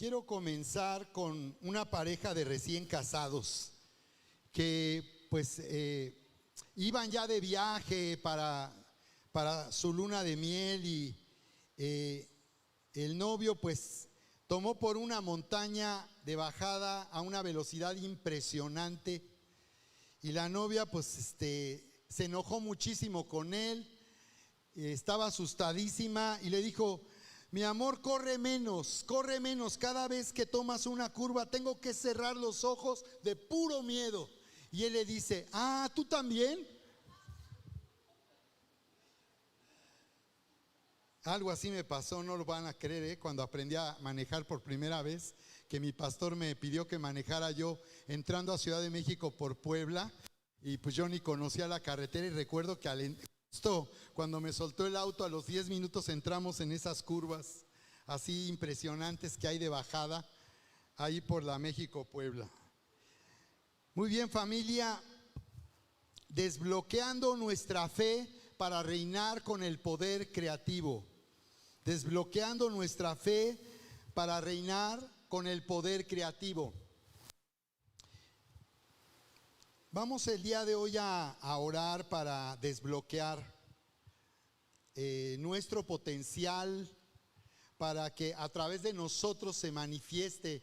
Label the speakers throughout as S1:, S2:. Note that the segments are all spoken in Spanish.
S1: Quiero comenzar con una pareja de recién casados que pues iban ya de viaje para su luna de miel y el novio pues tomó por una montaña de bajada a una velocidad impresionante y la novia pues se enojó muchísimo con él, estaba asustadísima y le dijo: mi amor, corre menos, cada vez que tomas una curva tengo que cerrar los ojos de puro miedo. Y él le dice: ah, ¿tú también? Algo así me pasó, no lo van a creer, cuando aprendí a manejar por primera vez, que mi pastor me pidió que manejara yo entrando a Ciudad de México por Puebla, y pues yo ni conocía la carretera, y recuerdo que justo cuando me soltó el auto, a los 10 minutos entramos en esas curvas así impresionantes que hay de bajada ahí por la México-Puebla. Muy bien, familia, desbloqueando nuestra fe para reinar con el poder creativo. Desbloqueando nuestra fe para reinar con el poder creativo. Vamos el día de hoy a orar para desbloquear nuestro potencial, para que a través de nosotros se manifieste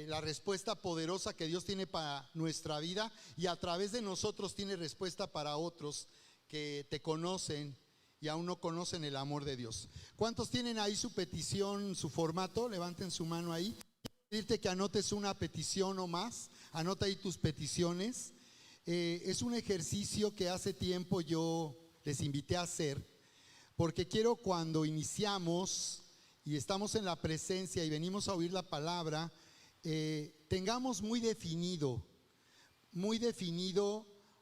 S1: la respuesta poderosa que Dios tiene para nuestra vida, y a través de nosotros tiene respuesta para otros que te conocen y aún no conocen el amor de Dios. ¿Cuántos tienen ahí su petición, su formato? Levanten su mano ahí. Quiero pedirte que anotes una petición o más. Anota ahí tus peticiones. Es un ejercicio que hace tiempo yo les invité a hacer, porque quiero, cuando iniciamos y estamos en la presencia y venimos a oír la palabra, tengamos muy definido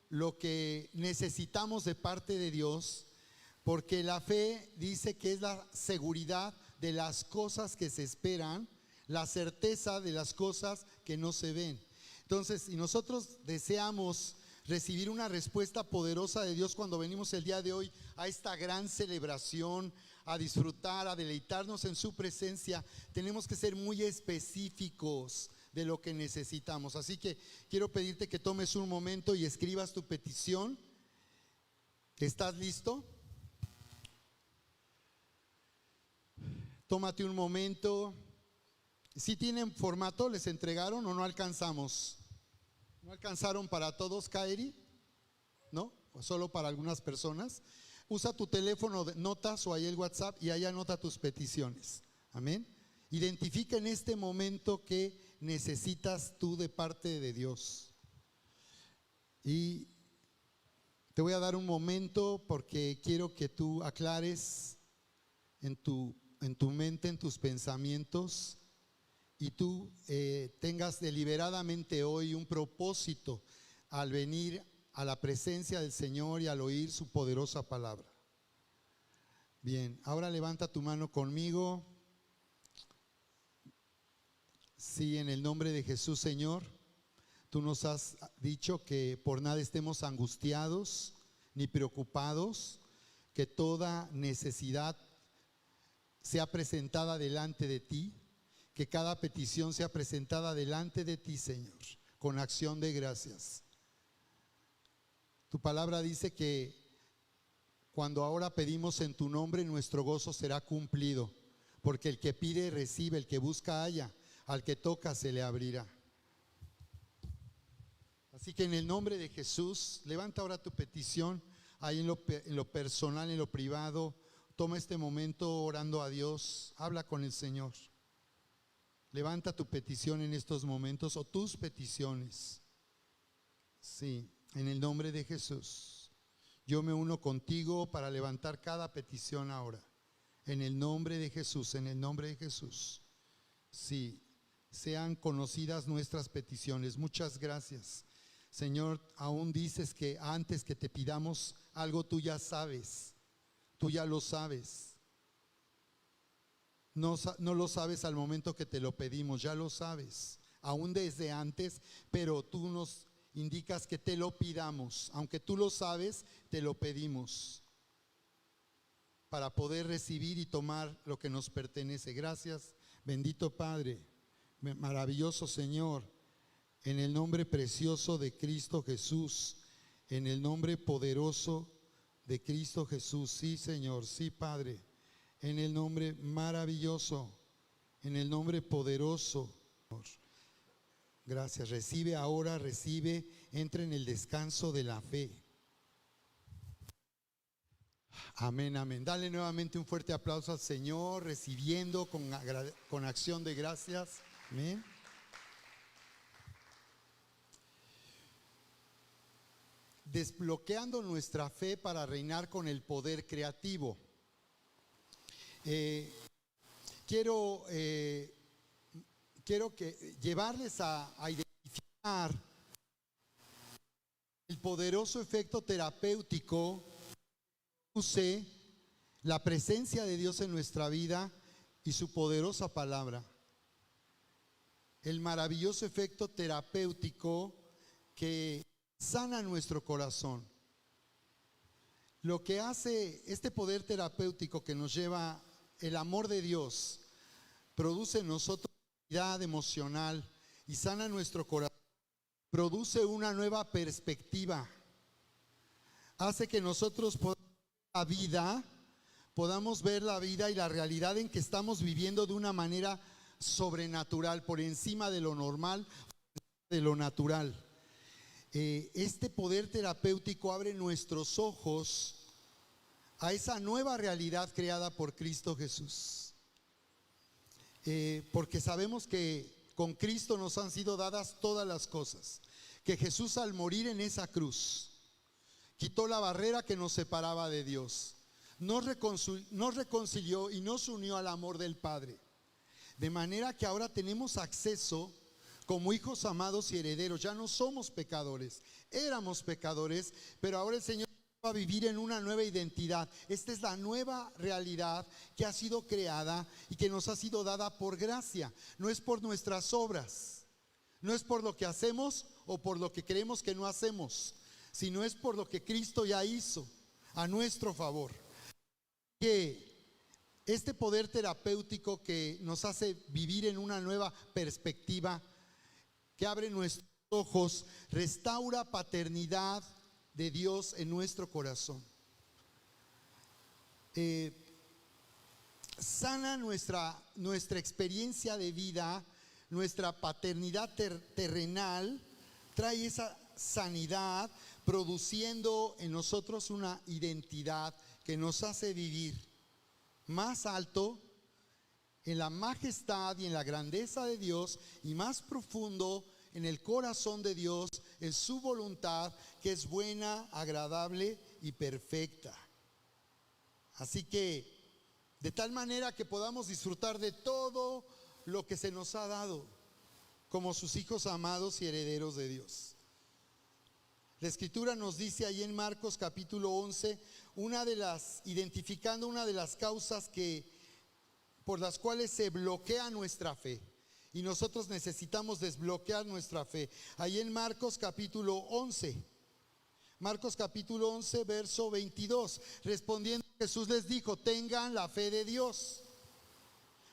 S1: lo que necesitamos de parte de Dios, porque la fe dice que es la seguridad de las cosas que se esperan, la certeza de las cosas que no se ven. Entonces, si nosotros deseamos recibir una respuesta poderosa de Dios cuando venimos el día de hoy a esta gran celebración, a disfrutar, a deleitarnos en su presencia, tenemos que ser muy específicos de lo que necesitamos. Así que quiero pedirte que tomes un momento y escribas tu petición. ¿Estás listo? Tómate un momento. ¿Sí tienen formato? ¿Les entregaron o no alcanzamos? ¿No alcanzaron para todos, Kairi? ¿No? ¿O solo para algunas personas? Usa tu teléfono de notas o ahí el WhatsApp y ahí anota tus peticiones. Amén. Identifica en este momento qué necesitas tú de parte de Dios. Y te voy a dar un momento porque quiero que tú aclares en tu mente, en tus pensamientos, y tú tengas deliberadamente hoy un propósito al venir a la presencia del Señor y al oír su poderosa palabra. Bien, ahora levanta tu mano conmigo. Sí, en el nombre de Jesús, Señor, tú nos has dicho que por nada estemos angustiados ni preocupados, que toda necesidad sea presentada delante de ti, que cada petición sea presentada delante de ti, Señor, con acción de gracias. Tu palabra dice que cuando ahora pedimos en tu nombre, nuestro gozo será cumplido, porque el que pide recibe, el que busca halla, al que toca se le abrirá. Así que en el nombre de Jesús, levanta ahora tu petición ahí en lo personal, en lo privado. Toma este momento orando a Dios, habla con el Señor. Levanta tu petición en estos momentos, o tus peticiones. Sí, en el nombre de Jesús. Yo me uno contigo para levantar cada petición ahora. En el nombre de Jesús, en el nombre de Jesús. Sí, sean conocidas nuestras peticiones. Muchas gracias. Señor, aún dices que antes que te pidamos algo, tú ya sabes. Tú ya lo sabes. No lo sabes al momento que te lo pedimos, ya lo sabes, aún desde antes, pero tú nos indicas que te lo pidamos. Aunque tú lo sabes, te lo pedimos para poder recibir y tomar lo que nos pertenece. Gracias, Bendito Padre, maravilloso Señor, en el nombre precioso de Cristo Jesús, en el nombre poderoso de Cristo Jesús. Sí, Señor, sí, Padre, en el nombre maravilloso, en el nombre poderoso. Gracias. Recibe ahora, recibe, entra en el descanso de la fe. Amén, amén. Dale nuevamente un fuerte aplauso al Señor, recibiendo con acción de gracias. Amén. Desbloqueando nuestra fe para reinar con el poder creativo. Quiero llevarles a identificar el poderoso efecto terapéutico que produce la presencia de Dios en nuestra vida y su poderosa palabra. El maravilloso efecto terapéutico que sana nuestro corazón. Lo que hace este poder terapéutico que nos lleva el amor de Dios, produce en nosotros unidad emocional y sana nuestro corazón. Produce una nueva perspectiva. Hace que nosotros podamos ver la vida y la realidad en que estamos viviendo de una manera sobrenatural, por encima de lo normal, de lo natural. Este poder terapéutico abre nuestros ojos a esa nueva realidad creada por Cristo Jesús. Porque sabemos que con Cristo nos han sido dadas todas las cosas. Que Jesús, al morir en esa cruz, quitó la barrera que nos separaba de Dios. Nos reconcilió y nos unió al amor del Padre. De manera que ahora tenemos acceso como hijos amados y herederos. Ya no somos pecadores, éramos pecadores, pero ahora el Señor va a vivir en una nueva identidad. Esta es la nueva realidad que ha sido creada y que nos ha sido dada por gracia. No es por nuestras obras, no es por lo que hacemos o por lo que creemos que no hacemos, sino es por lo que Cristo ya hizo a nuestro favor. Que este poder terapéutico que nos hace vivir en una nueva perspectiva, que abre nuestros ojos, restaura paternidad de Dios en nuestro corazón. Sana nuestra experiencia de vida, nuestra paternidad terrenal, trae esa sanidad, produciendo en nosotros una identidad que nos hace vivir más alto en la majestad y en la grandeza de Dios, y más profundo en el corazón de Dios, en su voluntad, que es buena, agradable y perfecta. Así que, de tal manera que podamos disfrutar de todo lo que se nos ha dado como sus hijos amados y herederos de Dios. La Escritura nos dice ahí en Marcos capítulo 11, identificando una de las causas por las cuales se bloquea nuestra fe. Y nosotros necesitamos desbloquear nuestra fe. Ahí en Marcos capítulo 11, verso 22. Respondiendo Jesús les dijo: tengan la fe de Dios.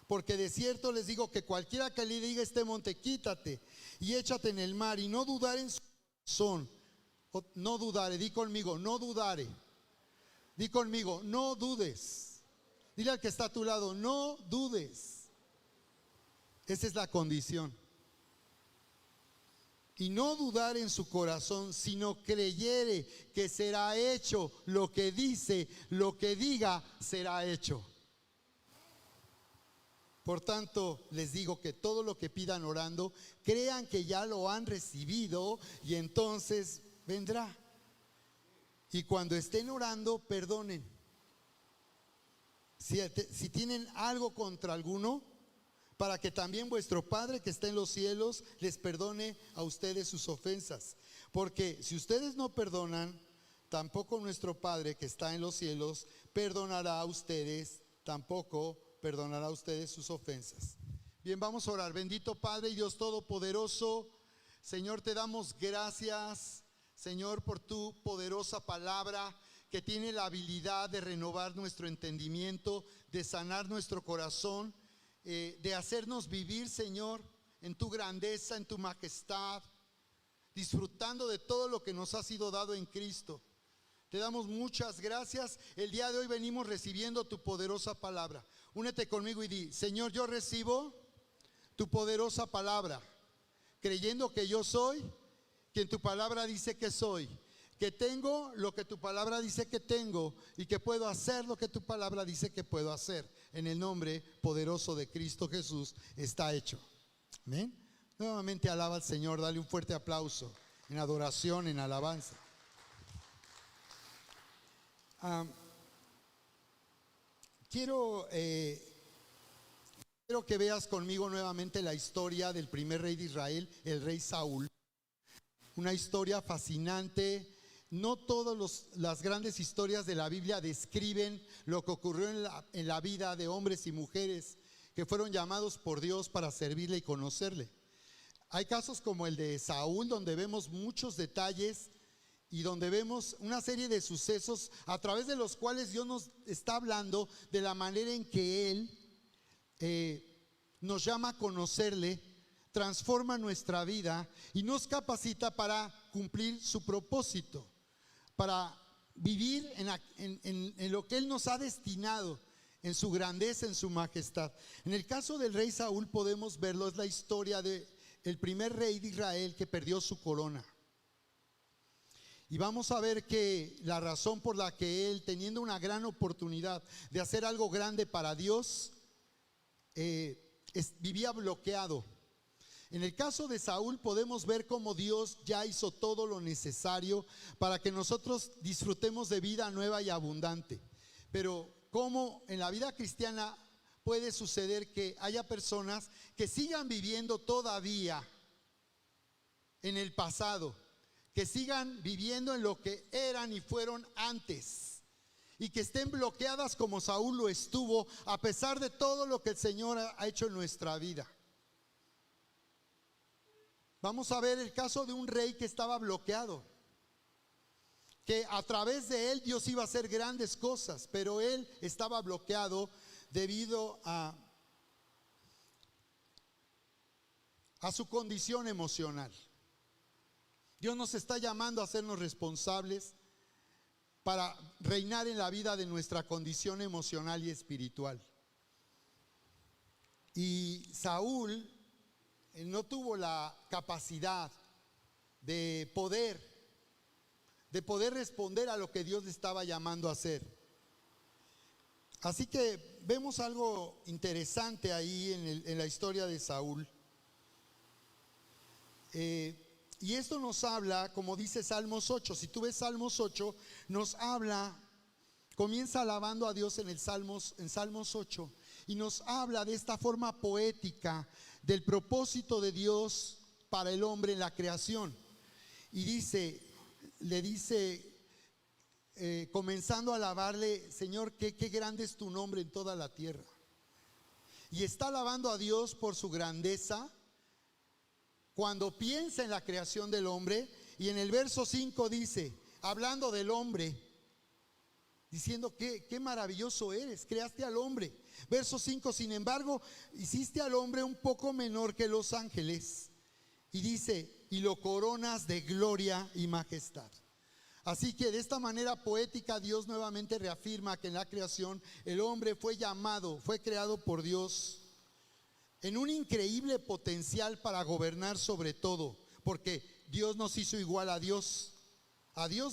S1: Porque de cierto les digo que cualquiera que le diga a este monte: quítate y échate en el mar, y no dudar en su corazón. No dudare, di conmigo, no dudare. Di conmigo, no dudes. Dile al que está a tu lado: no dudes. Esa es la condición. Y no dudar en su corazón, sino creyere que será hecho lo que dice, lo que diga será hecho. Por tanto, les digo que todo lo que pidan orando, crean que ya lo han recibido, y entonces vendrá. Y cuando estén orando, perdonen. Si tienen algo contra alguno, para que también vuestro Padre que está en los cielos les perdone a ustedes sus ofensas. Porque si ustedes no perdonan, tampoco nuestro Padre que está en los cielos perdonará a ustedes, tampoco perdonará a ustedes sus ofensas. Bien, vamos a orar. Bendito Padre y Dios Todopoderoso, Señor, te damos gracias, Señor, por tu poderosa palabra que tiene la habilidad de renovar nuestro entendimiento, de sanar nuestro corazón de hacernos vivir, Señor, en tu grandeza, en tu majestad, disfrutando de todo lo que nos ha sido dado en Cristo. Te damos muchas gracias. El día de hoy venimos recibiendo tu poderosa palabra. Únete conmigo y di: Señor, yo recibo tu poderosa palabra, creyendo que yo soy quien tu palabra dice que soy, que tengo lo que tu palabra dice que tengo y que puedo hacer lo que tu palabra dice que puedo hacer. En el nombre poderoso de Cristo Jesús está hecho. Amén. Nuevamente alaba al Señor, dale un fuerte aplauso en adoración, en alabanza. Quiero que veas conmigo nuevamente la historia del primer rey de Israel, el rey Saúl. Una historia fascinante. No todas las grandes historias de la Biblia describen lo que ocurrió en la vida de hombres y mujeres que fueron llamados por Dios para servirle y conocerle. Hay casos como el de Saúl, donde vemos muchos detalles y donde vemos una serie de sucesos a través de los cuales Dios nos está hablando de la manera en que Él nos llama a conocerle, transforma nuestra vida y nos capacita para cumplir su propósito, para vivir en lo que Él nos ha destinado, en su grandeza, en su majestad. En el caso del rey Saúl podemos verlo, es la historia del primer rey de Israel que perdió su corona. Y vamos a ver que la razón por la que él, teniendo una gran oportunidad de hacer algo grande para Dios, vivía bloqueado. En el caso de Saúl podemos ver cómo Dios ya hizo todo lo necesario para que nosotros disfrutemos de vida nueva y abundante. Pero cómo en la vida cristiana puede suceder que haya personas que sigan viviendo todavía en el pasado, que sigan viviendo en lo que eran y fueron antes, y que estén bloqueadas como Saúl lo estuvo, a pesar de todo lo que el Señor ha hecho en nuestra vida. Vamos a ver el caso de un rey que estaba bloqueado, que a través de él Dios iba a hacer grandes cosas, pero él estaba bloqueado debido a su condición emocional. Dios nos está llamando a hacernos responsables para reinar en la vida de nuestra condición emocional y espiritual. Y Saúl no tuvo la capacidad de poder responder a lo que Dios le estaba llamando a hacer. Así que vemos algo interesante ahí en la historia de Saúl. Y esto nos habla, como dice Salmos 8, si tú ves Salmos 8, nos habla, comienza alabando a Dios en Salmos 8, y nos habla de esta forma poética del propósito de Dios para el hombre en la creación. Y le dice, comenzando a alabarle: Señor, qué grande es tu nombre en toda la tierra. Y está alabando a Dios por su grandeza cuando piensa en la creación del hombre. Y en el verso 5 dice, hablando del hombre, diciendo qué maravilloso eres, creaste al hombre. Verso 5, sin embargo, hiciste al hombre un poco menor que los ángeles. Y dice, y lo coronas de gloria y majestad. Así que de esta manera poética Dios nuevamente reafirma que en la creación el hombre fue creado por Dios en un increíble potencial para gobernar sobre todo, porque Dios nos hizo igual a Dios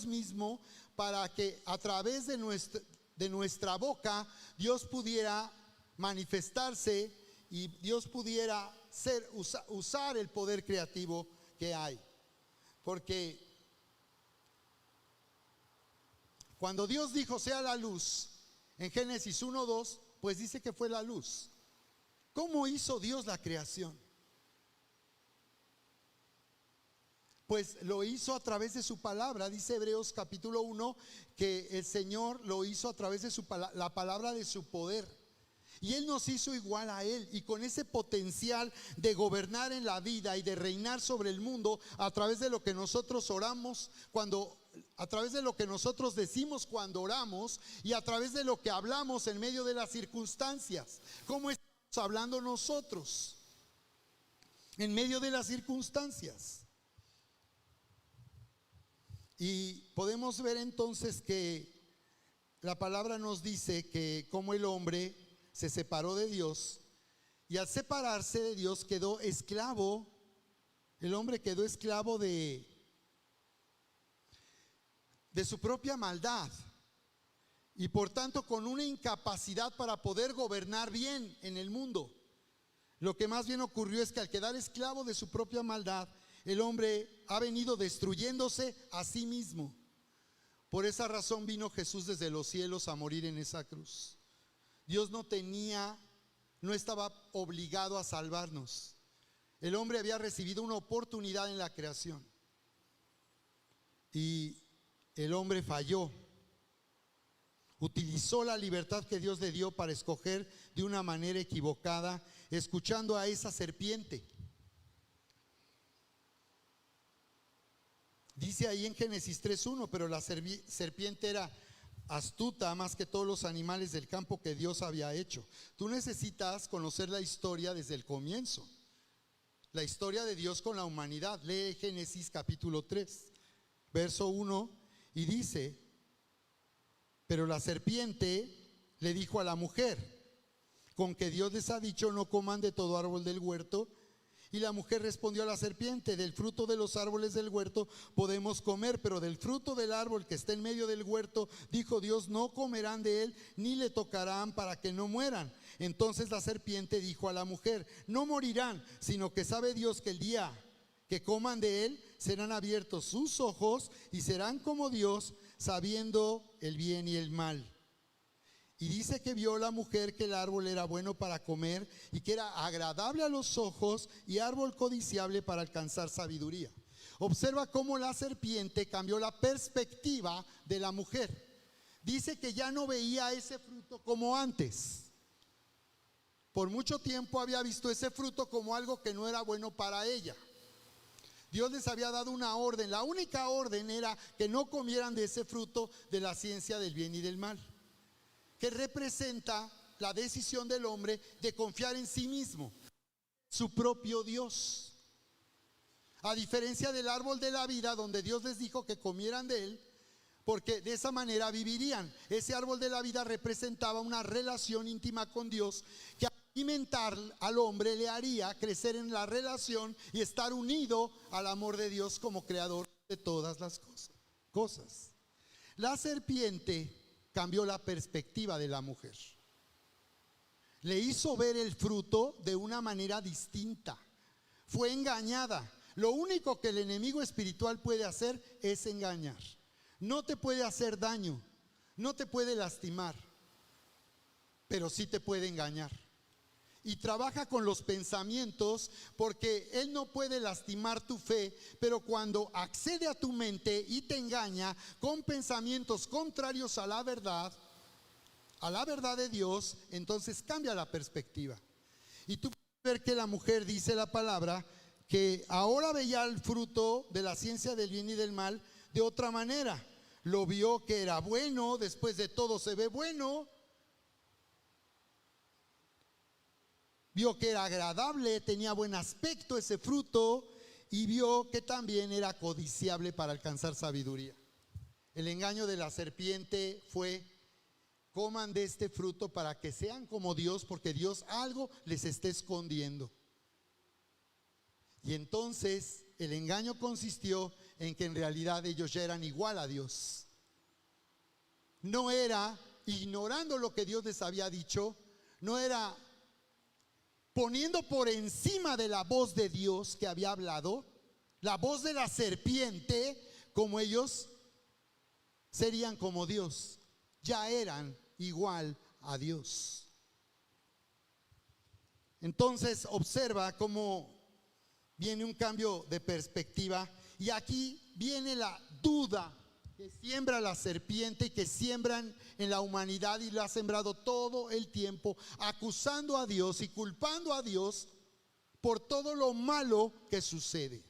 S1: mismo, para que a través de nuestra boca Dios pudiera manifestarse y Dios pudiera usar el poder creativo que hay. Porque cuando Dios dijo sea la luz, en Génesis 1:2, pues dice que fue la luz. ¿Cómo hizo Dios la creación? Pues lo hizo a través de su palabra. Dice Hebreos capítulo 1 que el Señor lo hizo a través de la palabra de su poder. Y Él nos hizo igual a Él, y con ese potencial de gobernar en la vida y de reinar sobre el mundo a través de lo que nosotros oramos, a través de lo que nosotros decimos cuando oramos, y a través de lo que hablamos en medio de las circunstancias. ¿Cómo estamos hablando nosotros en medio de las circunstancias. Y podemos ver entonces que la palabra nos dice que como el hombre se separó de Dios, y al separarse de Dios quedó esclavo, el hombre quedó esclavo de su propia maldad, y por tanto con una incapacidad para poder gobernar bien en el mundo. Lo que más bien ocurrió es que al quedar esclavo de su propia maldad, el hombre ha venido destruyéndose a sí mismo. Por esa razón vino Jesús desde los cielos a morir en esa cruz. Dios no estaba obligado a salvarnos. El hombre había recibido una oportunidad en la creación y el hombre falló. Utilizó la libertad que Dios le dio para escoger de una manera equivocada, escuchando a esa serpiente. Dice ahí en Génesis 3:1, pero la serpiente era astuta más que todos los animales del campo que Dios había hecho. Tú necesitas conocer la historia desde el comienzo, la historia de Dios con la humanidad. Lee Génesis capítulo 3, verso 1, y dice: pero la serpiente le dijo a la mujer: con que Dios les ha dicho, no coman de todo árbol del huerto. Y la mujer respondió a la serpiente: del fruto de los árboles del huerto podemos comer, pero del fruto del árbol que está en medio del huerto, dijo Dios, no comerán de él, ni le tocarán, para que no mueran. Entonces la serpiente dijo a la mujer: no morirán, sino que sabe Dios que el día que coman de él, serán abiertos sus ojos y serán como Dios, sabiendo el bien y el mal. Y dice que vio la mujer que el árbol era bueno para comer y que era agradable a los ojos y árbol codiciable para alcanzar sabiduría. Observa cómo la serpiente cambió la perspectiva de la mujer. Dice que ya no veía ese fruto como antes. Por mucho tiempo había visto ese fruto como algo que no era bueno para ella. Dios les había dado una orden. La única orden era que no comieran de ese fruto de la ciencia del bien y del mal, que representa la decisión del hombre de confiar en sí mismo, su propio Dios. A diferencia del árbol de la vida, donde Dios les dijo que comieran de él, porque de esa manera vivirían. Ese árbol de la vida representaba una relación íntima con Dios, que alimentar al hombre le haría crecer en la relación y estar unido al amor de Dios como creador de todas las cosas. La serpiente cambió la perspectiva de la mujer. Le hizo ver el fruto de una manera distinta. Fue engañada. Lo único que el enemigo espiritual puede hacer es engañar. No te puede hacer daño, no te puede lastimar, pero sí te puede engañar. Y trabaja con los pensamientos, porque él no puede lastimar tu fe, pero cuando accede a tu mente y te engaña con pensamientos contrarios a la verdad de Dios, entonces cambia la perspectiva. Y tú puedes ver que la mujer, dice la palabra, que ahora veía el fruto de la ciencia del bien y del mal de otra manera. Lo vio que era bueno, después de todo se ve bueno. Vio que era agradable, tenía buen aspecto ese fruto, y vio que también era codiciable para alcanzar sabiduría. El engaño de la serpiente fue: coman de este fruto para que sean como Dios, porque Dios algo les está escondiendo. Y entonces el engaño consistió en que en realidad ellos ya eran igual a Dios. No era ignorando lo que Dios les había dicho, no era poniendo por encima de la voz de Dios que había hablado, la voz de la serpiente, como ellos serían como Dios, ya eran igual a Dios. Entonces observa cómo viene un cambio de perspectiva, y aquí viene la duda que siembra la serpiente y que siembran en la humanidad, y lo ha sembrado todo el tiempo, acusando a Dios y culpando a Dios por todo lo malo que sucede.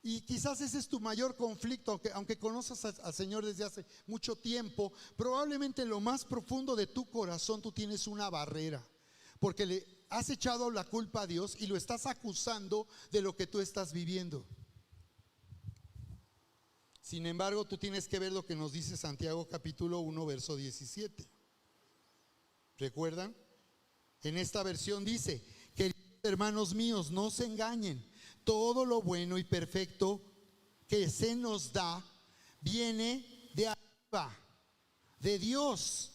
S1: Y quizás ese es tu mayor conflicto, aunque conoces al Señor desde hace mucho tiempo, probablemente en lo más profundo de tu corazón tú tienes una barrera, porque has echado la culpa a Dios y lo estás acusando de lo que tú estás viviendo. Sin embargo, tú tienes que ver lo que nos dice Santiago capítulo 1, verso 17. ¿Recuerdan? En esta versión dice: queridos hermanos míos, no se engañen. Todo lo bueno y perfecto que se nos da viene de arriba, de Dios,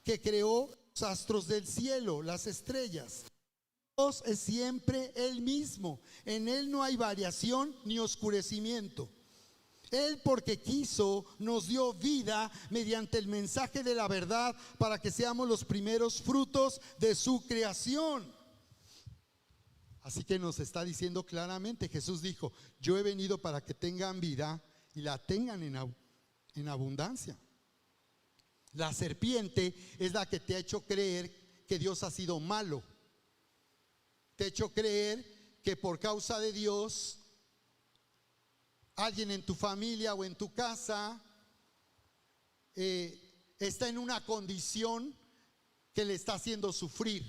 S1: que creó los astros del cielo, las estrellas. Dios es siempre el mismo. En Él no hay variación ni oscurecimiento. Él, porque quiso, nos dio vida mediante el mensaje de la verdad, para que seamos los primeros frutos de su creación. Así que nos está diciendo claramente, Jesús dijo: yo he venido para que tengan vida y la tengan en abundancia. La serpiente es la que te ha hecho creer que Dios ha sido malo. Te ha hecho creer que por causa de Dios alguien en tu familia o en tu casa está en una condición que le está haciendo sufrir,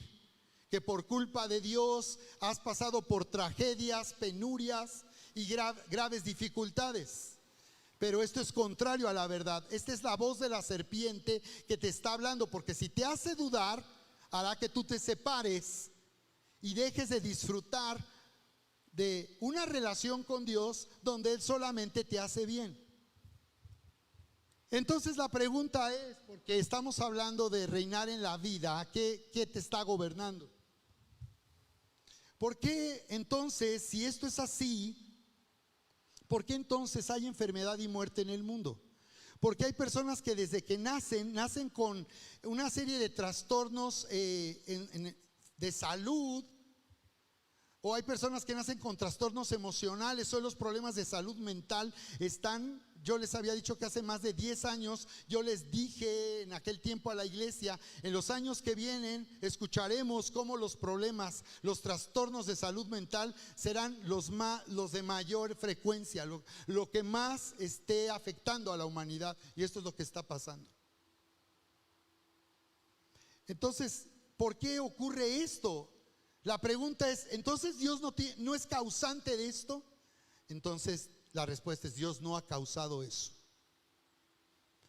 S1: que por culpa de Dios has pasado por tragedias, penurias y graves dificultades. Pero esto es contrario a la verdad. Esta es la voz de la serpiente que te está hablando, porque si te hace dudar, hará que tú te separes y dejes de disfrutar de una relación con Dios donde Él solamente te hace bien. Entonces la pregunta es, porque estamos hablando de reinar en la vida, ¿qué te está gobernando? ¿Por qué entonces, si esto es así, por qué entonces hay enfermedad y muerte en el mundo? Porque hay personas que desde que nacen con una serie de trastornos de salud. O hay personas que nacen con trastornos emocionales. Hoy los problemas de salud mental están. Yo les había dicho que hace más de 10 años, yo les dije en aquel tiempo a la iglesia: en los años que vienen escucharemos cómo los problemas, los trastornos de salud mental serán los de mayor frecuencia, lo que más esté afectando a la humanidad. Y esto es lo que está pasando. Entonces, ¿por qué ocurre esto? La pregunta es: ¿entonces Dios no es causante de esto? Entonces la respuesta es: Dios no ha causado eso.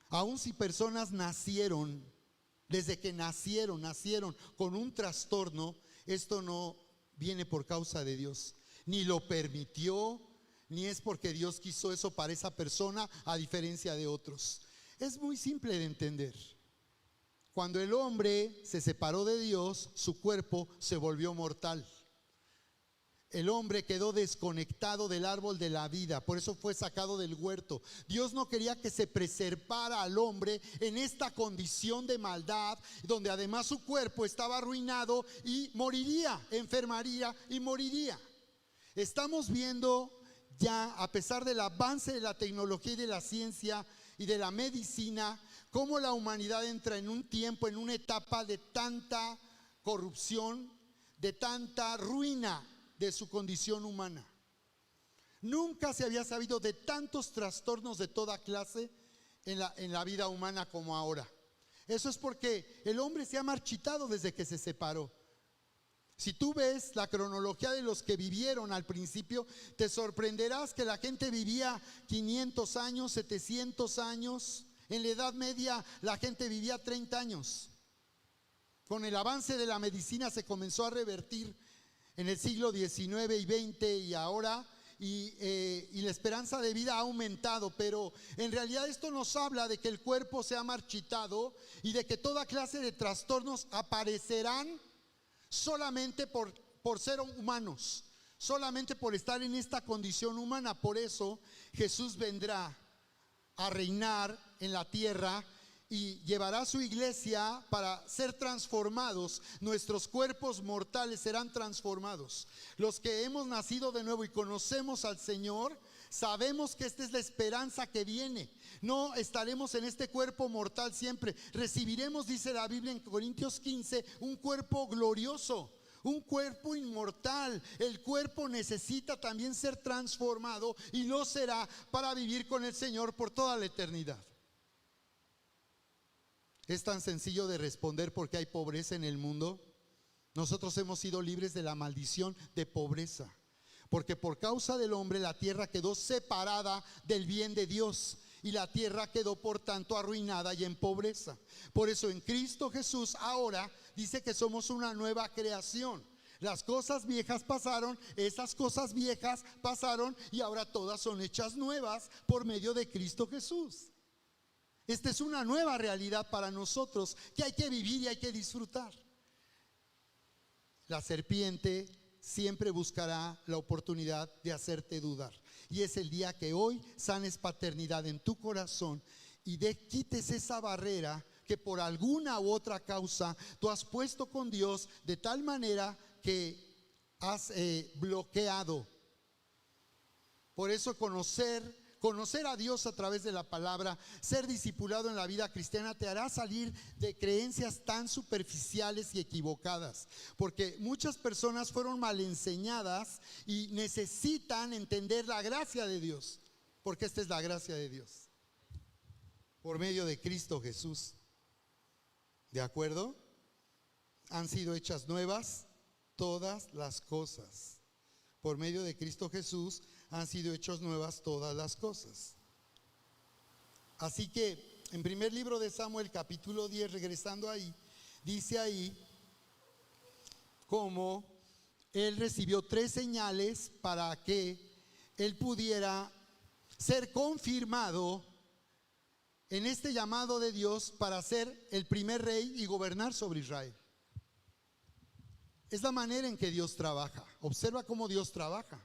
S1: Aun si personas nacieron, desde que nacieron con un trastorno, esto no viene por causa de Dios, ni lo permitió, ni es porque Dios quiso eso para esa persona, a diferencia de otros. Es muy simple de entender. Cuando el hombre se separó de Dios, su cuerpo se volvió mortal. El hombre quedó desconectado del árbol de la vida, por eso fue sacado del huerto. Dios no quería que se preservara al hombre en esta condición de maldad, donde además su cuerpo estaba arruinado y moriría, enfermaría y moriría. Estamos viendo ya, a pesar del avance de la tecnología y de la ciencia y de la medicina, cómo la humanidad entra en un tiempo, en una etapa de tanta corrupción, de tanta ruina de su condición humana. Nunca se había sabido de tantos trastornos de toda clase en la vida humana como ahora. Eso es porque el hombre se ha marchitado desde que se separó. Si tú ves la cronología de los que vivieron al principio, te sorprenderás que la gente vivía 500 años, 700 años. En la Edad Media la gente vivía 30 años. Con el avance de la medicina se comenzó a revertir en el siglo XIX y XX y ahora, y la esperanza de vida ha aumentado. Pero en realidad esto nos habla de que el cuerpo se ha marchitado y de que toda clase de trastornos aparecerán solamente por ser humanos, solamente por estar en esta condición humana. Por eso Jesús vendrá a reinar en la tierra y llevará a su iglesia para ser transformados. Nuestros cuerpos mortales serán transformados. Los que hemos nacido de nuevo y conocemos al Señor, sabemos que esta es la esperanza que viene. No estaremos en este cuerpo mortal siempre. Recibiremos, dice la Biblia en Corintios 15, un cuerpo glorioso, un cuerpo inmortal. El cuerpo necesita también ser transformado, y lo será para vivir con el Señor por toda la eternidad. Es tan sencillo de responder: porque hay pobreza en el mundo. Nosotros hemos sido libres de la maldición de pobreza, porque por causa del hombre la tierra quedó separada del bien de Dios, y la tierra quedó por tanto arruinada y en pobreza. Por eso en Cristo Jesús ahora dice que somos una nueva creación. Las cosas viejas pasaron, esas cosas viejas pasaron, y ahora todas son hechas nuevas por medio de Cristo Jesús. Esta es una nueva realidad para nosotros que hay que vivir y hay que disfrutar. La serpiente siempre buscará la oportunidad de hacerte dudar, y es el día que hoy sanes paternidad en tu corazón y quites esa barrera que por alguna u otra causa tú has puesto con Dios, de tal manera que has bloqueado. Por eso conocer a Dios a través de la palabra, ser discipulado en la vida cristiana, te hará salir de creencias tan superficiales y equivocadas, porque muchas personas fueron mal enseñadas y necesitan entender la gracia de Dios, porque esta es la gracia de Dios por medio de Cristo Jesús. ¿De acuerdo? Han sido hechas nuevas todas las cosas. Por medio de Cristo Jesús han sido hechas nuevas todas las cosas. Así que en primer libro de Samuel, capítulo 10, regresando ahí, dice ahí cómo él recibió 3 señales para que él pudiera ser confirmado en este llamado de Dios para ser el primer rey y gobernar sobre Israel. Es la manera en que Dios trabaja. Observa cómo Dios trabaja.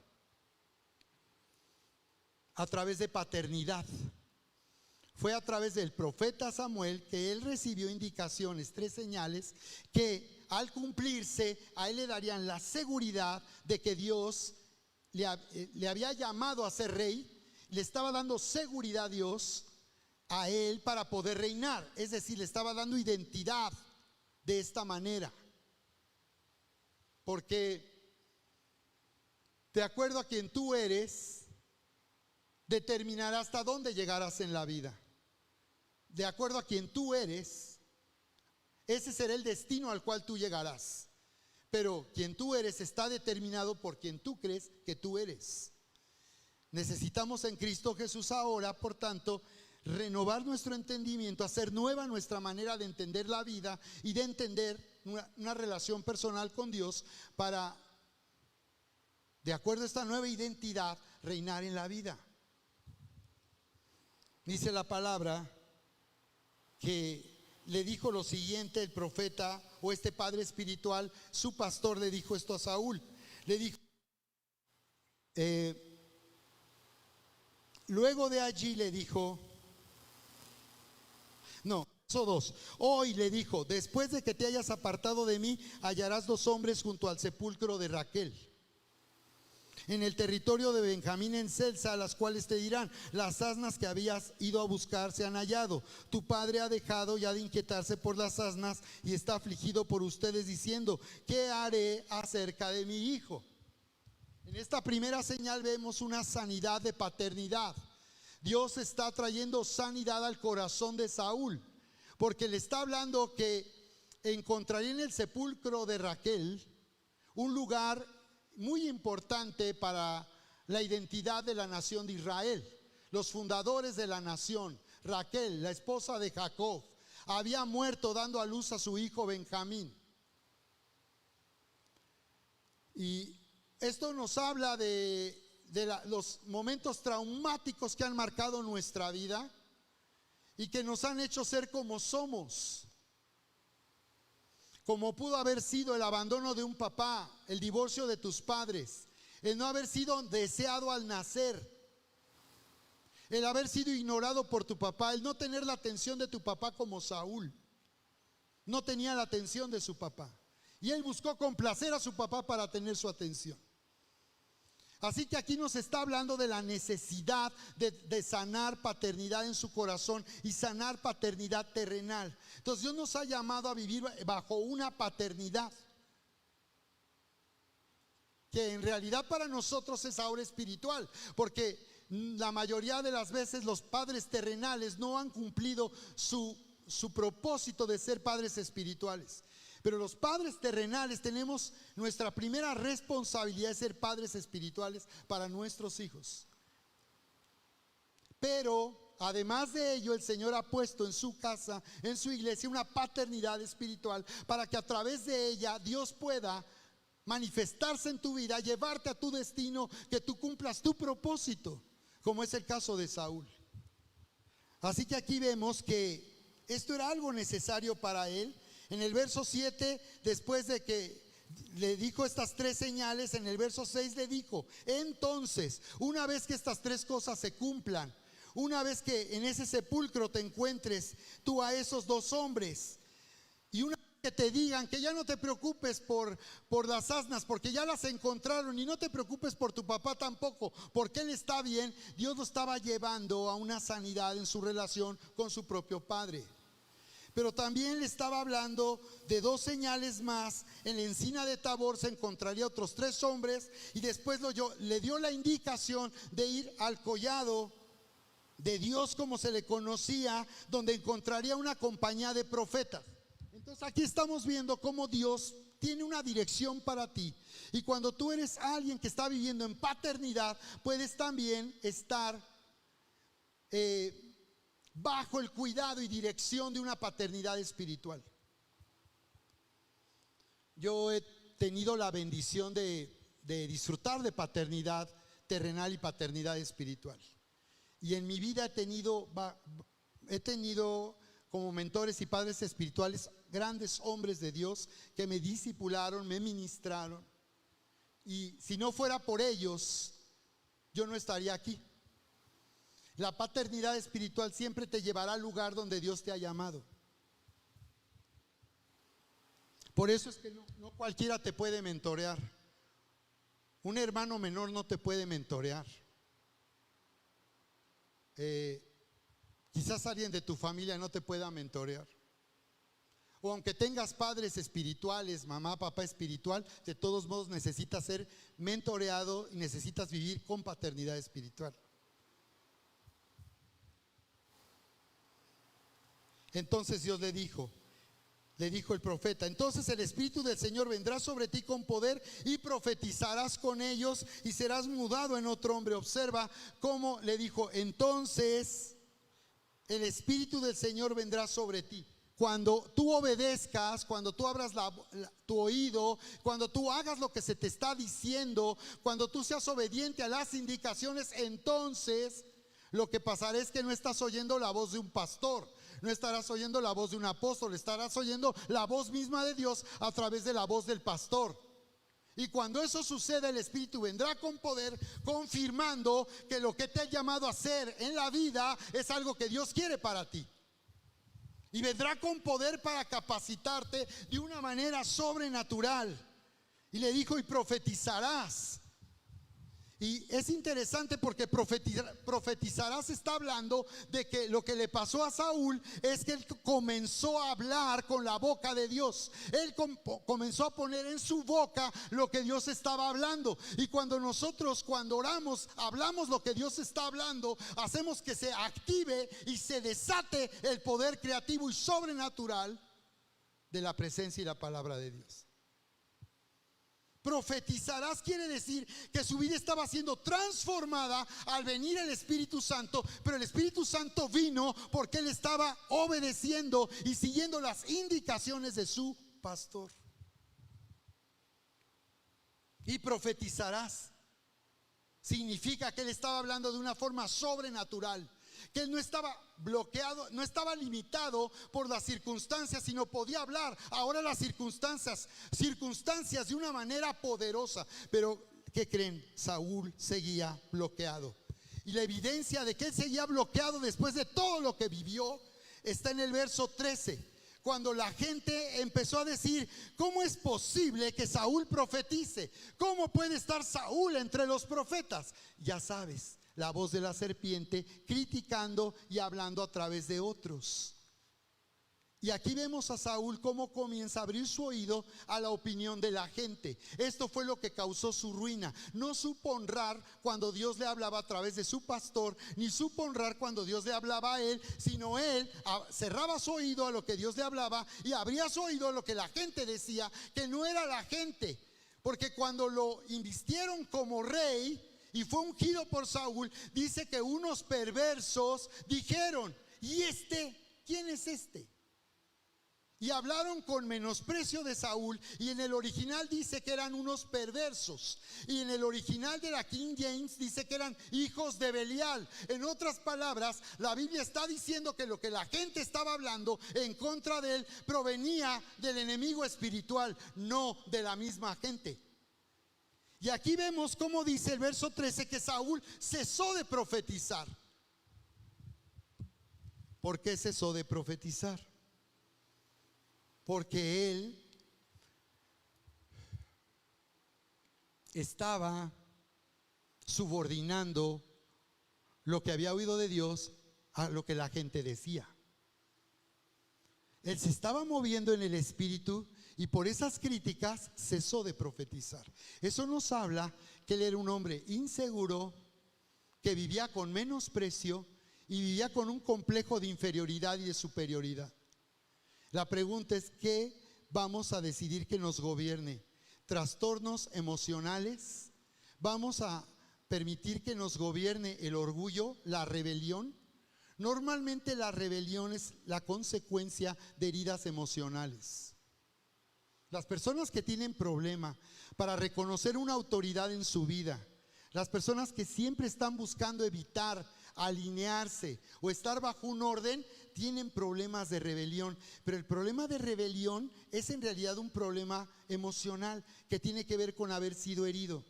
S1: A través de paternidad. Fue a través del profeta Samuel que él recibió indicaciones, 3 señales que al cumplirse a él le darían la seguridad de que Dios le había llamado a ser rey. Le estaba dando seguridad a Dios a él para poder reinar. Es decir, le estaba dando identidad de esta manera. Porque de acuerdo a quien tú eres, determinará hasta dónde llegarás en la vida. De acuerdo a quien tú eres, ese será el destino al cual tú llegarás. Pero quien tú eres está determinado por quien tú crees que tú eres. Necesitamos en Cristo Jesús ahora, por tanto, renovar nuestro entendimiento, hacer nueva nuestra manera de entender la vida y de entender una relación personal con Dios para, de acuerdo a esta nueva identidad, reinar en la vida. Dice la palabra que le dijo lo siguiente el profeta o este padre espiritual, su pastor le dijo esto a Saúl. Le dijo, luego de allí le dijo, no, verso 2, hoy le dijo, después de que te hayas apartado de mí, hallarás 2 hombres junto al sepulcro de Raquel, en el territorio de Benjamín en Selsa, a las cuales te dirán, las asnas que habías ido a buscar se han hallado. Tu padre ha dejado ya de inquietarse por las asnas y está afligido por ustedes diciendo, ¿qué haré acerca de mi hijo? En esta primera señal vemos una sanidad de paternidad. Dios está trayendo sanidad al corazón de Saúl, porque le está hablando que encontraría en el sepulcro de Raquel un lugar muy importante para la identidad de la nación de Israel. Los fundadores de la nación, Raquel, la esposa de Jacob, había muerto dando a luz a su hijo Benjamín. Y esto nos habla de los momentos traumáticos que han marcado nuestra vida y que nos han hecho ser como somos. Como pudo haber sido el abandono de un papá, el divorcio de tus padres, el no haber sido deseado al nacer, el haber sido ignorado por tu papá, el no tener la atención de tu papá como Saúl. No tenía la atención de su papá y él buscó complacer a su papá para tener su atención. Así que aquí nos está hablando de la necesidad de sanar paternidad en su corazón y sanar paternidad terrenal. Entonces Dios nos ha llamado a vivir bajo una paternidad que en realidad para nosotros es ahora espiritual, porque la mayoría de las veces los padres terrenales no han cumplido su propósito de ser padres espirituales. Pero los padres terrenales tenemos nuestra primera responsabilidad de ser padres espirituales para nuestros hijos. Pero además de ello, el Señor ha puesto en su casa, en su iglesia, una paternidad espiritual para que a través de ella Dios pueda manifestarse en tu vida, llevarte a tu destino, que tú cumplas tu propósito, como es el caso de Saúl. Así que aquí vemos que esto era algo necesario para él. En el verso 7, después de que le dijo estas 3 señales, en el verso 6 le dijo: entonces, una vez que estas 3 cosas se cumplan, una vez que en ese sepulcro te encuentres tú a esos 2 hombres, y una vez que te digan que ya no te preocupes por las asnas, porque ya las encontraron, y no te preocupes por tu papá tampoco, porque él está bien. Dios lo estaba llevando a una sanidad en su relación con su propio padre. Pero también le estaba hablando de 2 señales más. En la encina de Tabor se encontraría otros 3 hombres, y después le dio la indicación de ir al collado de Dios, como se le conocía, donde encontraría una compañía de profetas. Entonces aquí estamos viendo cómo Dios tiene una dirección para ti, y cuando tú eres alguien que está viviendo en paternidad, puedes también estar bajo el cuidado y dirección de una paternidad espiritual. Yo he tenido la bendición de disfrutar de paternidad terrenal y paternidad espiritual. Y en mi vida he tenido como mentores y padres espirituales grandes hombres de Dios que me discipularon, me ministraron. Y si no fuera por ellos, yo no estaría aquí. La paternidad espiritual siempre te llevará al lugar donde Dios te ha llamado. Por eso es que no cualquiera te puede mentorear. Un hermano menor no te puede mentorear. Quizás alguien de tu familia no te pueda mentorear. O aunque tengas padres espirituales, mamá, papá espiritual, de todos modos necesitas ser mentoreado y necesitas vivir con paternidad espiritual. Entonces Dios le dijo el profeta: entonces el Espíritu del Señor vendrá sobre ti con poder, y profetizarás con ellos, y serás mudado en otro hombre. Observa cómo le dijo: entonces el Espíritu del Señor vendrá sobre ti. Cuando tú obedezcas, cuando tú abras tu oído, cuando tú hagas lo que se te está diciendo, cuando tú seas obediente a las indicaciones, entonces lo que pasará es que no estás oyendo la voz de un pastor, no estarás oyendo la voz de un apóstol, estarás oyendo la voz misma de Dios a través de la voz del pastor. Y cuando eso suceda, el Espíritu vendrá con poder, confirmando que lo que te ha llamado a hacer en la vida es algo que Dios quiere para ti. Y vendrá con poder para capacitarte de una manera sobrenatural. Y le dijo: y profetizarás. Y es interesante porque profetizarás está hablando de que lo que le pasó a Saúl es que él comenzó a hablar con la boca de Dios. Él comenzó a poner en su boca lo que Dios estaba hablando. Y cuando oramos, hablamos lo que Dios está hablando, hacemos que se active y se desate el poder creativo y sobrenatural de la presencia y la palabra de Dios. Profetizarás quiere decir que su vida estaba siendo transformada al venir el Espíritu Santo, pero el Espíritu Santo vino porque él estaba obedeciendo y siguiendo las indicaciones de su pastor. Y profetizarás significa que él estaba hablando de una forma sobrenatural, que él no estaba bloqueado, no estaba limitado por las circunstancias, sino podía hablar ahora las circunstancias de una manera poderosa. Pero ¿qué creen? Saúl seguía bloqueado, y la evidencia de que él seguía bloqueado después de todo lo que vivió está en el verso 13, cuando la gente empezó a decir: ¿cómo es posible que Saúl profetice? ¿Cómo puede estar Saúl entre los profetas? Ya sabes, la voz de la serpiente criticando y hablando a través de otros. Y aquí vemos a Saúl cómo comienza a abrir su oído a la opinión de la gente. Esto fue lo que causó su ruina. No supo honrar cuando Dios le hablaba a través de su pastor, ni supo honrar cuando Dios le hablaba a él, sino él cerraba su oído a lo que Dios le hablaba y abría su oído a lo que la gente decía, que no era la gente. Porque cuando lo invistieron como rey y fue ungido por Saúl, dice que unos perversos dijeron: ¿y quién es este? Y hablaron con menosprecio de Saúl. Y en el original dice que eran unos perversos. Y en el original de la King James dice que eran hijos de Belial. En otras palabras, la Biblia está diciendo que lo que la gente estaba hablando en contra de él provenía del enemigo espiritual, no de la misma gente. Y aquí vemos cómo dice el verso 13 que Saúl cesó de profetizar. ¿Por qué cesó de profetizar? Porque él estaba subordinando lo que había oído de Dios a lo que la gente decía. Él se estaba moviendo en el espíritu y por esas críticas cesó de profetizar. Eso nos habla que él era un hombre inseguro, que vivía con menosprecio y vivía con un complejo de inferioridad y de superioridad. La pregunta es: ¿qué vamos a decidir que nos gobierne? ¿Trastornos emocionales? ¿Vamos a permitir que nos gobierne el orgullo, la rebelión? Normalmente la rebelión es la consecuencia de heridas emocionales. Las personas que tienen problema para reconocer una autoridad en su vida, las personas que siempre están buscando evitar alinearse o estar bajo un orden, tienen problemas de rebelión. Pero el problema de rebelión es en realidad un problema emocional que tiene que ver con haber sido herido.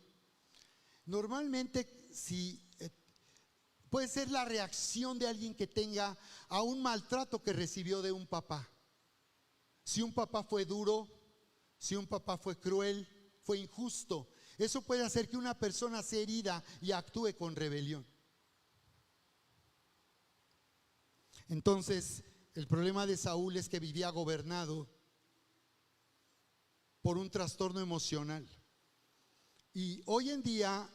S1: Normalmente puede ser la reacción de alguien que tenga a un maltrato que recibió de un papá. Si un papá fue duro, si un papá fue cruel, fue injusto, eso puede hacer que una persona sea herida y actúe con rebelión. Entonces, el problema de Saúl es que vivía gobernado por un trastorno emocional. Y hoy en día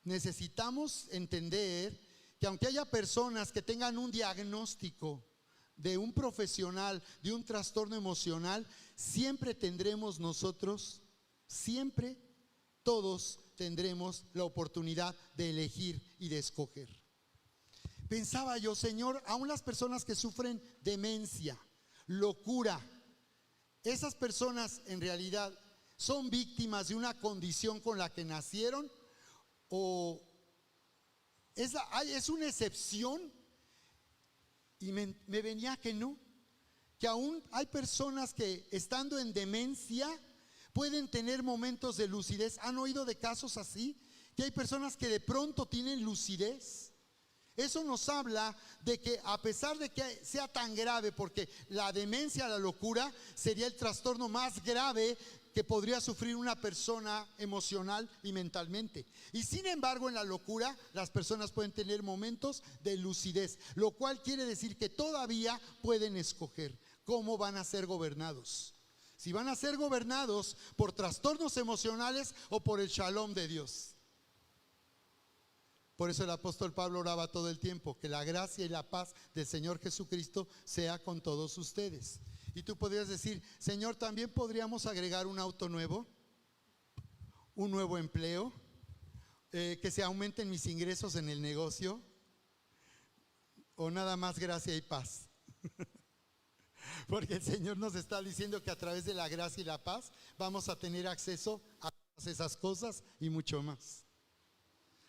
S1: necesitamos entender que aunque haya personas que tengan un diagnóstico de un profesional de un trastorno emocional, siempre tendremos nosotros, siempre todos tendremos la oportunidad de elegir y de escoger. Pensaba yo, Señor, aún las personas que sufren demencia, locura, esas personas en realidad son víctimas de una condición con la que nacieron, o es una excepción. Y me venía que no, que aún hay personas que estando en demencia pueden tener momentos de lucidez. ¿Han oído de casos así? Que hay personas que de pronto tienen lucidez. Eso nos habla de que a pesar de que sea tan grave, porque la demencia, la locura, sería el trastorno más grave que podría sufrir una persona emocional y mentalmente. Y sin embargo, en la locura las personas pueden tener momentos de lucidez, lo cual quiere decir que todavía pueden escoger cómo van a ser gobernados. Si van a ser gobernados por trastornos emocionales o por el shalom de Dios. Por eso el apóstol Pablo oraba todo el tiempo: que la gracia y la paz del Señor Jesucristo sea con todos ustedes. Y tú podrías decir: Señor, ¿también podríamos agregar un auto nuevo? ¿Un nuevo empleo? ¿Que se aumenten mis ingresos en el negocio? ¿O nada más gracia y paz? Porque el Señor nos está diciendo que a través de la gracia y la paz vamos a tener acceso a todas esas cosas y mucho más.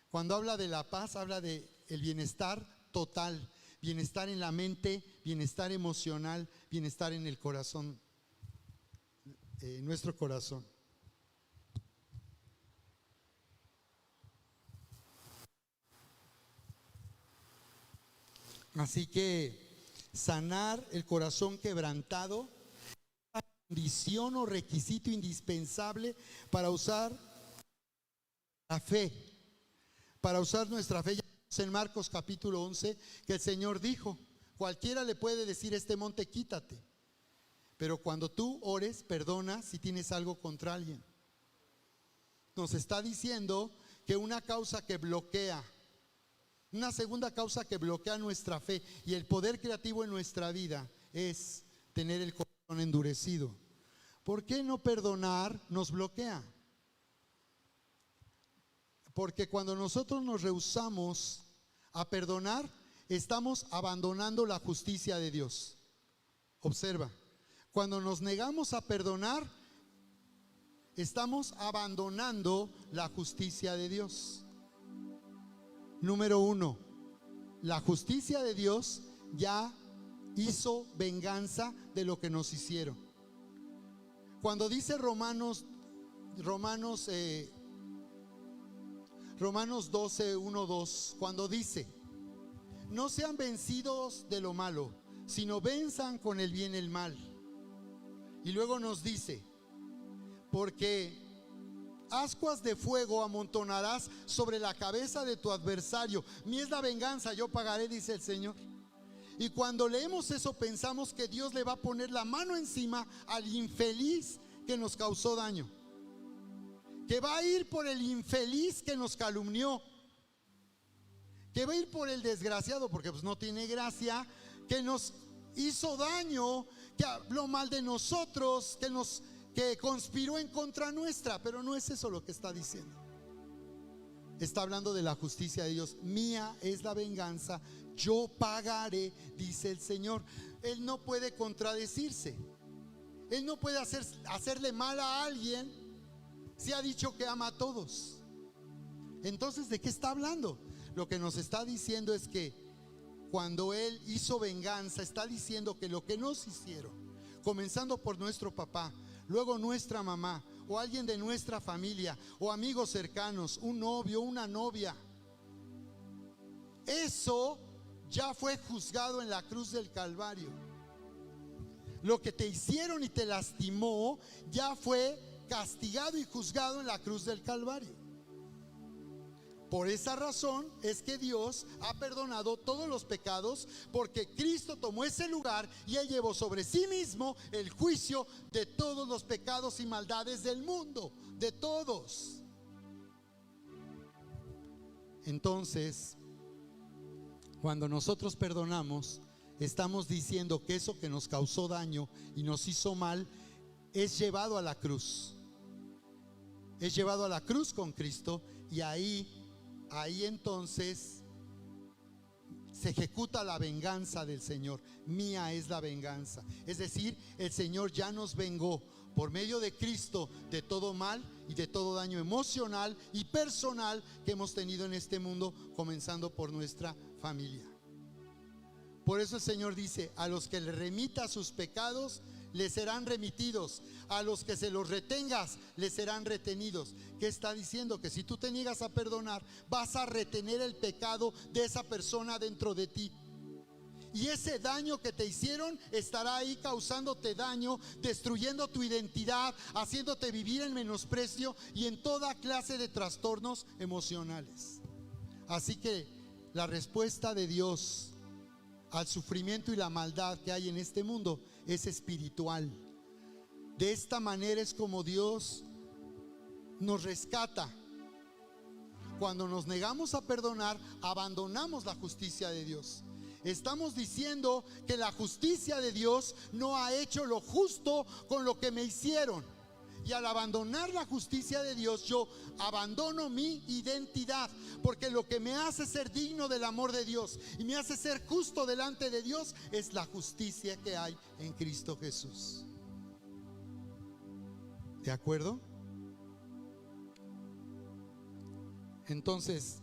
S1: Cuando habla de la paz, habla de el bienestar total, bienestar en la mente, bienestar emocional, bienestar en el corazón, nuestro corazón. Así que sanar el corazón quebrantado es una condición o requisito indispensable para usar la fe. Para usar nuestra fe. Ya vemos en Marcos capítulo 11 que el Señor dijo: cualquiera le puede decir a este monte: quítate. Pero cuando tú ores, perdona si tienes algo contra alguien. Nos está diciendo que una causa que bloquea, una segunda causa que bloquea nuestra fe y el poder creativo en nuestra vida es tener el corazón endurecido. ¿Por qué no perdonar nos bloquea? Porque cuando nosotros nos rehusamos a perdonar, estamos abandonando la justicia de Dios. Observa, cuando nos negamos a perdonar, estamos abandonando la justicia de Dios. Número 1, la justicia de Dios ya hizo venganza de lo que nos hicieron. Cuando dice Romanos 12, 1, 2, cuando dice: no sean vencidos de lo malo, sino venzan con el bien el mal. Y luego nos dice: porque ascuas de fuego amontonarás sobre la cabeza de tu adversario. Mía es la venganza, yo pagaré, dice el Señor. Y cuando leemos eso, pensamos que Dios le va a poner la mano encima al infeliz que nos causó daño, que va a ir por el infeliz que nos calumnió, que va a ir por el desgraciado, porque pues no tiene gracia, que nos hizo daño, que habló mal de nosotros, que conspiró en contra nuestra. Pero no es eso lo que está diciendo. Está hablando de la justicia de Dios. Mía es la venganza, yo pagaré, dice el Señor. Él no puede contradecirse. Él no puede hacerle mal a alguien si ha dicho que ama a todos. Entonces, ¿de qué está hablando? Lo que nos está diciendo es que cuando Él hizo venganza, está diciendo que lo que nos hicieron, comenzando por nuestro papá, luego nuestra mamá, o alguien de nuestra familia, o amigos cercanos, un novio, una novia, eso ya fue juzgado en la cruz del Calvario. Lo que te hicieron y te lastimó ya fue castigado y juzgado en la cruz del Calvario. Por esa razón es que Dios ha perdonado todos los pecados, porque Cristo tomó ese lugar y Él llevó sobre sí mismo el juicio de todos los pecados y maldades del mundo, de todos. Entonces, cuando nosotros perdonamos, estamos diciendo que eso que nos causó daño y nos hizo mal es llevado a la cruz. Es llevado a la cruz con Cristo, y ahí entonces se ejecuta la venganza del Señor. Mía es la venganza. Es decir, el Señor ya nos vengó por medio de Cristo de todo mal y de todo daño emocional y personal que hemos tenido en este mundo, comenzando por nuestra familia. Por eso el Señor dice: a los que le remita sus pecados, les serán remitidos; a los que se los retengas, les serán retenidos. ¿Qué está diciendo? Que si tú te niegas a perdonar, vas a retener el pecado de esa persona dentro de ti. Y ese daño que te hicieron estará ahí causándote daño, destruyendo tu identidad, haciéndote vivir en menosprecio y en toda clase de trastornos emocionales. Así que la respuesta de Dios al sufrimiento y la maldad que hay en este mundo es espiritual. De esta manera es como Dios nos rescata. Cuando nos negamos a perdonar, abandonamos la justicia de Dios. Estamos diciendo que la justicia de Dios no ha hecho lo justo con lo que me hicieron. Y al abandonar la justicia de Dios, yo abandono mi identidad, porque lo que me hace ser digno del amor de Dios y me hace ser justo delante de Dios es la justicia que hay en Cristo Jesús. ¿De acuerdo? Entonces,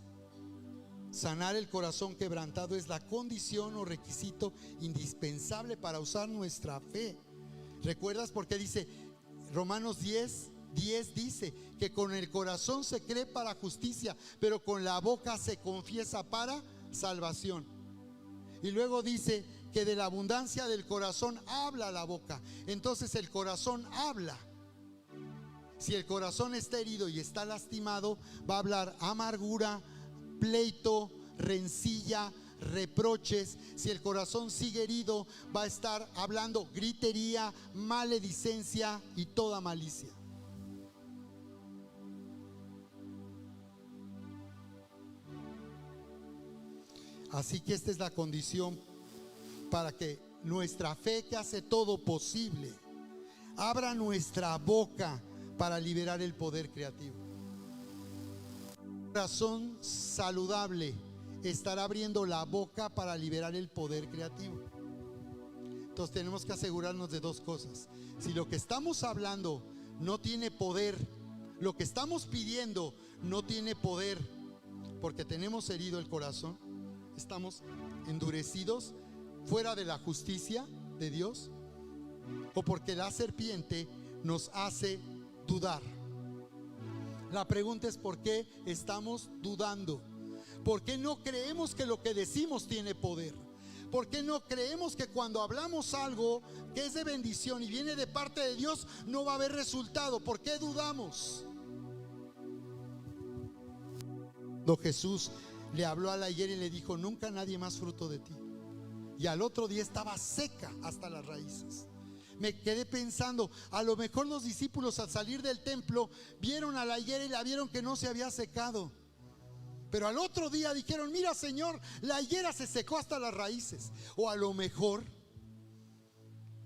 S1: sanar el corazón quebrantado es la condición o requisito indispensable para usar nuestra fe. ¿Recuerdas por qué dice Romanos 10 dice que con el corazón se cree para justicia, pero con la boca se confiesa para salvación? Y luego dice que de la abundancia del corazón habla la boca. Entonces el corazón habla. Si el corazón está herido y está lastimado, va a hablar amargura, pleito, rencilla, reproches, si el corazón sigue herido, va a estar hablando gritería, maledicencia y toda malicia. Así que esta es la condición para que nuestra fe, que hace todo posible, abra nuestra boca para liberar el poder creativo. Un corazón saludable estará abriendo la boca para liberar el poder creativo. Entonces tenemos que asegurarnos de dos cosas. Si lo que estamos hablando no tiene poder, lo que estamos pidiendo no tiene poder, porque tenemos herido el corazón, estamos endurecidos, fuera de la justicia de Dios, o porque la serpiente nos hace dudar. La pregunta es: ¿por qué estamos dudando? ¿Por qué no creemos que lo que decimos tiene poder? ¿Por qué no creemos que cuando hablamos algo que es de bendición y viene de parte de Dios no va a haber resultado? ¿Por qué dudamos? Cuando Jesús le habló a la higuera y le dijo: nunca nadie más fruto de ti, y al otro día estaba seca hasta las raíces. Me quedé pensando, a lo mejor los discípulos al salir del templo vieron a la higuera y la vieron que no se había secado, pero al otro día dijeron: mira, Señor, la higuera se secó hasta las raíces. O a lo mejor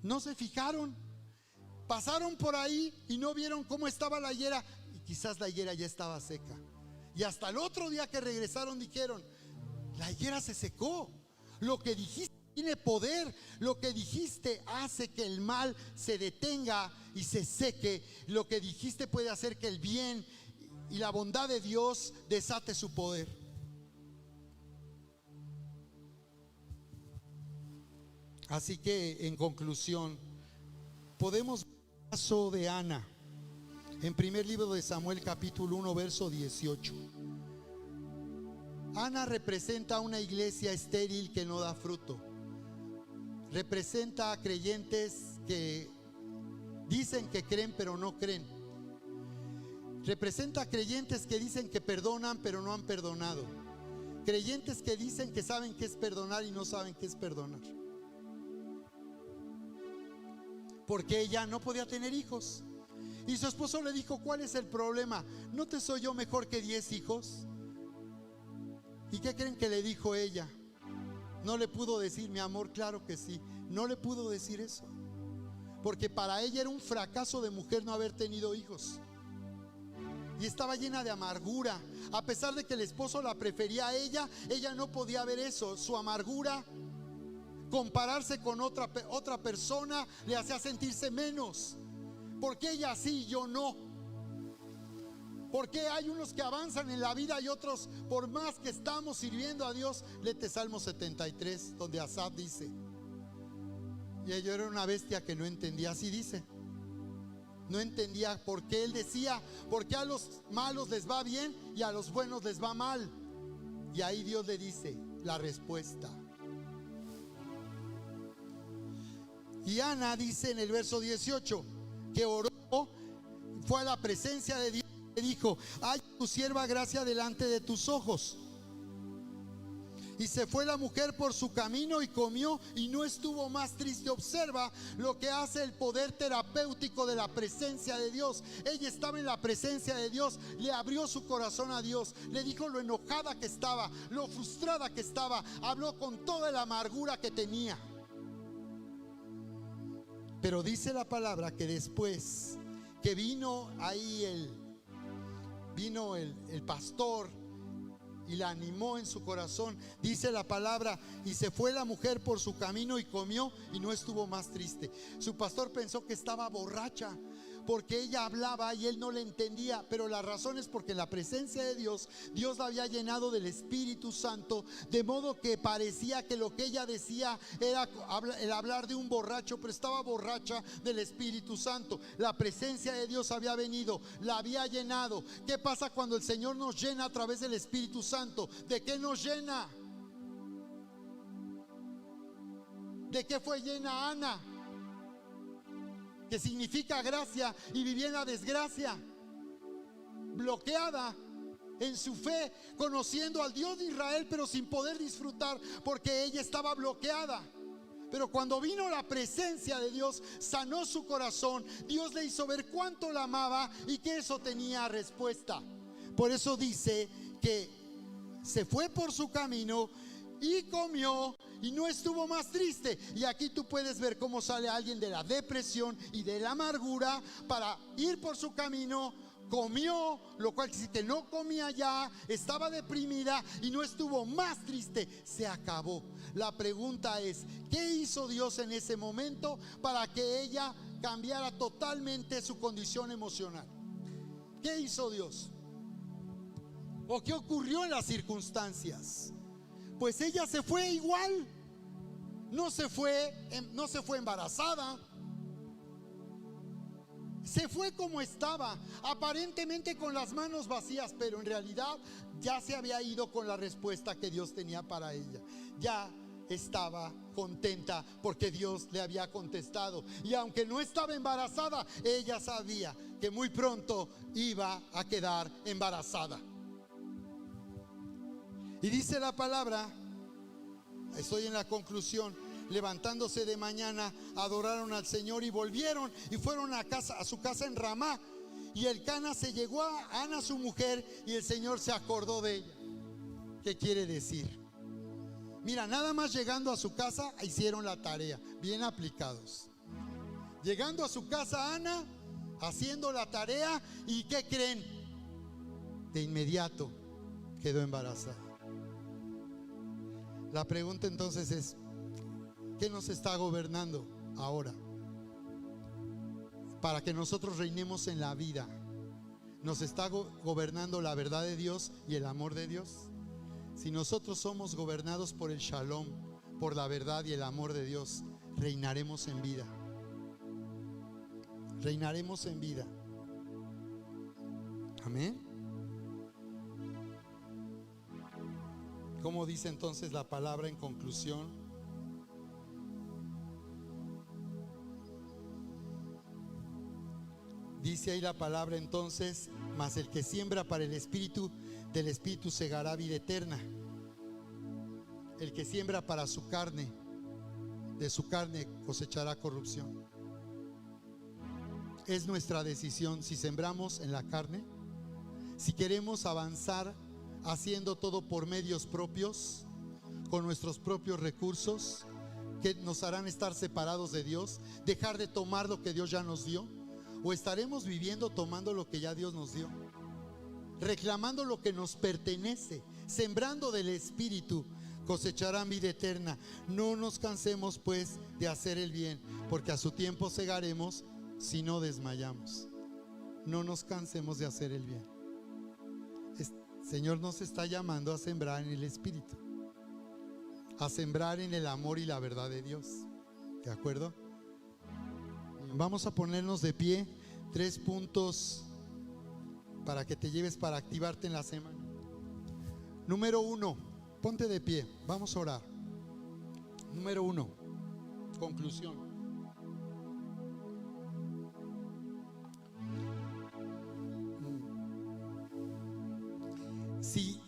S1: no se fijaron, pasaron por ahí y no vieron cómo estaba la higuera, y quizás la higuera ya estaba seca. Y hasta el otro día que regresaron dijeron: la higuera se secó. Lo que dijiste tiene poder. Lo que dijiste hace que el mal se detenga y se seque. Lo que dijiste puede hacer que el bien y la bondad de Dios desate su poder. Así que, en conclusión, podemos ver el caso de Ana en primer libro de Samuel, capítulo 1, verso 18. Ana representa una iglesia estéril que no da fruto. Representa a creyentes que dicen que creen pero no creen. Representa a creyentes que dicen que perdonan pero no han perdonado. Creyentes que dicen que saben qué es perdonar y no saben qué es perdonar. Porque ella no podía tener hijos. Y su esposo le dijo: ¿cuál es el problema? ¿No te soy yo mejor que 10 hijos? ¿Y qué creen que le dijo ella? No le pudo decir: mi amor, claro que sí. No le pudo decir eso, porque para ella era un fracaso de mujer no haber tenido hijos. Y estaba llena de amargura. A pesar de que el esposo la prefería a ella, ella no podía ver eso. Su amargura, compararse con otra persona, le hacía sentirse menos. ¿Por qué ella sí y yo no? ¿Por qué hay unos que avanzan en la vida y otros, por más que estamos sirviendo a Dios? Léete Salmo 73, donde Asaf dice: y yo era una bestia que no entendía. Así dice. No entendía por qué él decía: ¿por qué a los malos les va bien y a los buenos les va mal? Y ahí Dios le dice la respuesta. Y Ana dice en el verso 18 que oró, fue a la presencia de Dios y le dijo: haya tu sierva gracia delante de tus ojos. Y se fue la mujer por su camino y comió y no estuvo más triste. Observa lo que hace el poder terapéutico de la presencia de Dios. Ella estaba en la presencia de Dios, le abrió su corazón a Dios, le dijo lo enojada que estaba, lo frustrada que estaba, habló con toda la amargura que tenía. Pero dice la palabra que después que vino ahí el pastor y la animó en su corazón, dice la palabra: y se fue la mujer por su camino y comió y no estuvo más triste. Su pastor pensó que estaba borracha, porque ella hablaba y él no le entendía, pero la razón es porque en la presencia de Dios, Dios la había llenado del Espíritu Santo, de modo que parecía que lo que ella decía era el hablar de un borracho, pero estaba borracha del Espíritu Santo. La presencia de Dios había venido, la había llenado. ¿Qué pasa cuando el Señor nos llena a través del Espíritu Santo? ¿De qué nos llena? ¿De qué fue llena Ana? Que significa gracia, y vivía en la desgracia, bloqueada. en su fe, conociendo al Dios de Israel, pero sin poder disfrutar porque ella estaba bloqueada. Pero cuando vino la presencia de Dios, sanó su corazón. Dios le hizo ver cuánto la amaba y que eso tenía respuesta. Por eso dice que se fue por su camino y comió y no estuvo más triste. Y aquí tú puedes ver cómo sale alguien de la depresión y de la amargura para ir por su camino. Comió, lo cual si que no comía ya, estaba deprimida y no estuvo más triste, se acabó. La pregunta es, ¿qué hizo Dios en ese momento para que ella cambiara totalmente su condición emocional? ¿Qué hizo Dios? ¿O qué ocurrió en las circunstancias? Pues ella se fue igual, no se fue embarazada. Se fue como estaba, aparentemente con las manos vacías, pero en realidad ya se había ido con la respuesta que Dios tenía para ella. Ya estaba contenta porque Dios le había contestado. Y aunque no estaba embarazada, ella sabía que muy pronto iba a quedar embarazada. Y dice la palabra, estoy en la conclusión: levantándose de mañana, adoraron al Señor y volvieron y fueron a su casa en Ramá. Y Elcana se llegó a Ana, su mujer, y el Señor se acordó de ella. ¿Qué quiere decir? Mira, nada más llegando a su casa hicieron la tarea, bien aplicados. Llegando a su casa Ana, haciendo la tarea, ¿y qué creen? De inmediato quedó embarazada. La pregunta entonces es, ¿qué nos está gobernando ahora? Para que nosotros reinemos en la vida, ¿nos está gobernando la verdad de Dios y el amor de Dios? Si nosotros somos gobernados por el Shalom, por la verdad y el amor de Dios, reinaremos en vida. Reinaremos en vida. Amén. ¿Cómo dice entonces la palabra en conclusión? Dice ahí la palabra entonces: mas el que siembra para el Espíritu, del Espíritu segará vida eterna. El que siembra para su carne, de su carne cosechará corrupción. Es nuestra decisión si sembramos en la carne, si queremos avanzar haciendo todo por medios propios, con nuestros propios recursos que nos harán estar separados de Dios, dejar de tomar lo que Dios ya nos dio. ¿O estaremos viviendo tomando lo que ya Dios nos dio, reclamando lo que nos pertenece, sembrando del Espíritu? Cosecharán vida eterna. No nos cansemos pues de hacer el bien, porque a su tiempo segaremos si no desmayamos. No nos cansemos de hacer el bien. El Señor nos está llamando a sembrar en el Espíritu, a sembrar en el amor y la verdad de Dios. ¿De acuerdo? Vamos a ponernos de pie. 3 puntos para que te lleves para activarte en la semana. Número 1, ponte de pie, vamos a orar. Número 1, conclusión. Si